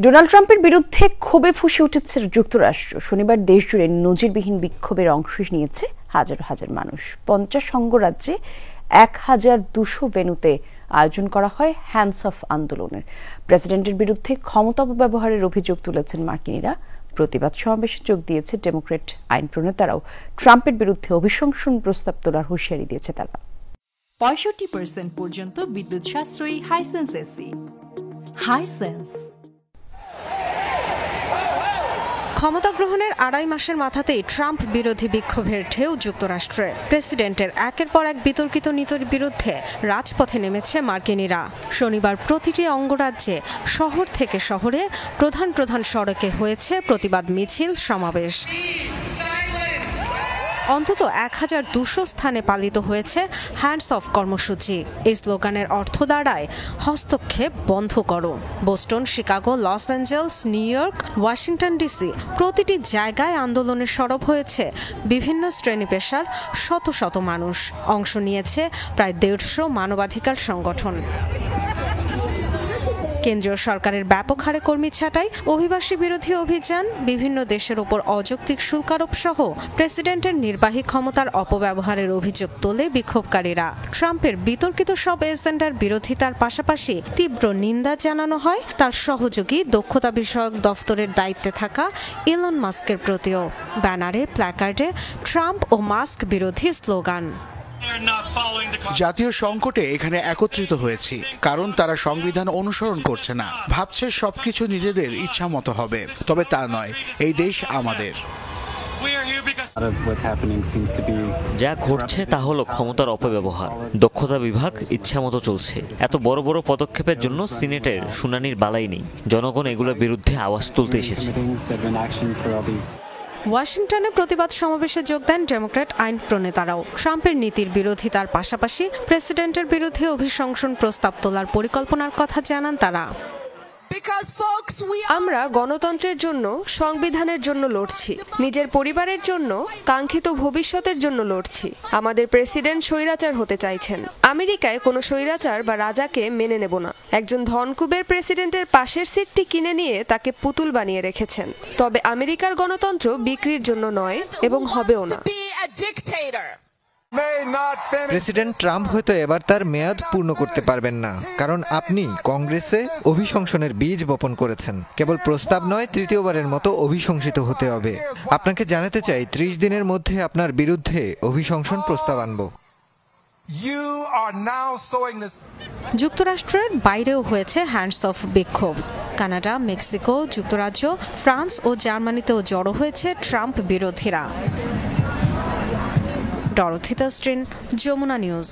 Donald ট্রাম্পের বিরুদ্ধে ক্ষোভে ফুঁসে উঠেছে যুক্তরাষ্ট্র। শনিবার দেশজুড়ে নজিরবিহীন বিক্ষোভের অংশ নিয়েছে হাজার হাজার মানুষ। 50 অঙ্গরাজ্যে 1200 ভেন্যুতে আয়োজন করা হয় হ্যান্ডস অফ আন্দোলনের। প্রেসিডেন্টের বিরুদ্ধে ক্ষমতা অপব্যবহারের অভিযোগ তুলেছেন মার্কিনীরা। প্রতিবাদ সমাবেশে যোগ দিয়েছে ডেমোক্র্যাট আইন প্রণেতারাও। ট্রাম্পের বিরুদ্ধে অভিশংসন প্রস্তাব তোলার হুঁশিয়ারি দিয়েছে তারা। 65% পর্যন্ত বিদ্যুৎ সাশ্রয়ী হাইসেন্স এসি। হাইসেন্স ক্ষমতা গ্রহণের 2.5 মাসের মাথাতেই ট্রাম্প বিরোধী বিক্ষোভের ঢেউ যুক্তরাষ্ট্রে। প্রেসিডেন্টের একের পর এক বিতর্কিত নীতির বিরুদ্ধে রাজপথে নেমেছে মার্কিনীরা। শনিবার প্রতিটি অঙ্গরাজ্যে শহর থেকে শহরে প্রধান প্রধান সড়কে হয়েছে প্রতিবাদ মিছিল, সমাবেশ। অন্তত 1200 স্থানে পালিত হয়েছে হ্যান্ডস অফ কর্মসূচি। এই স্লোগানের অর্থ দাঁড়ায় হস্তক্ষেপ বন্ধ করো। Boston, Chicago, Los Angeles, New York, Washington DC প্রতিটি জায়গায় আন্দোলনে সরব হয়েছে বিভিন্ন শ্রেণী পেশার শত শত মানুষ। অংশ নিয়েছে প্রায় 150 মানবাধিকার সংগঠন। কেন্দ্রীয় সরকারের ব্যাপক হারে কর্মী ছাঁটাই, অভিবাসী বিরোধী অভিযান, বিভিন্ন দেশের উপর অযৌক্তিক শুল্ক আরোপ সহ প্রেসিডেন্টের নির্বাহী ক্ষমতার অপব্যবহারের অভিযোগ তোলে বিক্ষোভকারীরা। ট্রাম্পের বিতর্কিত সব এজেন্ডার বিরোধিতার পাশাপাশি তীব্র নিন্দা জানানো হয় তার সহযোগী দক্ষতা বিষয়ক দফতরের দায়িত্বে থাকা ইলন মাস্কের প্রতিও। ব্যানারে, প্ল্যাকার্ডে ট্রাম্প ও মাস্ক বিরোধী স্লোগান। জাতীয় সংকটে এখানে একত্রিত হয়েছি কারণ তারা সংবিধান অনুসরণ করছে না, ভাবছে সবকিছু নিজেদের ইচ্ছা মতো হবে। তবে তা নয়, এই দেশ আমাদের। যা ঘটছে তা হলো ক্ষমতার অপব্যবহার। দক্ষতা বিভাগ ইচ্ছামতো চলছে। এত বড় বড় পদক্ষেপের জন্য সিনেটের শুনানির বালাই নেই। জনগণ এগুলোর বিরুদ্ধে আওয়াজ তুলতে এসেছে। ওয়াশিংটনে প্রতিবাদ সমাবেশে যোগ দেন ডেমোক্র্যাট আইন প্রণেতারাও। ট্রাম্পের নীতির বিরোধিতার পাশাপাশি প্রেসিডেন্টের বিরুদ্ধে অভিশংসন প্রস্তাব তোলার পরিকল্পনার কথা জানান তারা। আমরা গণতন্ত্রের জন্য, সংবিধানের জন্য লড়ছি, নিজের পরিবারের জন্য, কাঙ্ক্ষিত ভবিষ্যতের জন্য লড়ছি। আমাদের প্রেসিডেন্ট স্বৈরাচার হতে চাইছেন। আমেরিকায় কোনো স্বৈরাচার বা রাজাকে মেনে নেব না। একজন ধনকুবের প্রেসিডেন্টের পাশের সিটটি কিনে নিয়ে তাকে পুতুল বানিয়ে রেখেছেন। তবে আমেরিকার গণতন্ত্র বিক্রির জন্য নয় এবং হবেও না। প্রেসিডেন্ট ট্রাম্প হয়তো এবার তার মেয়াদ পূর্ণ করতে পারবেন না, কারণ আপনি কংগ্রেসে অভিশংসনের বীজ বপন করেছেন। কেবল প্রস্তাব নয়, তৃতীয়বারের মতো অভিশংসিত হতে হবে। আপনাকে জানাতে চাই, 30 দিনের মধ্যে আপনার বিরুদ্ধে অভিশংসন প্রস্তাব আনব। যুক্তরাষ্ট্রের বাইরেও হয়েছে হ্যান্ডস অফ বিক্ষোভ। কানাডা, মেক্সিকো, যুক্তরাজ্য, ফ্রান্স ও জার্মানিতেও জড়ো হয়েছে ট্রাম্প বিরোধীরা। ডরথি তাস্ট্রিন, যমুনা নিউজ।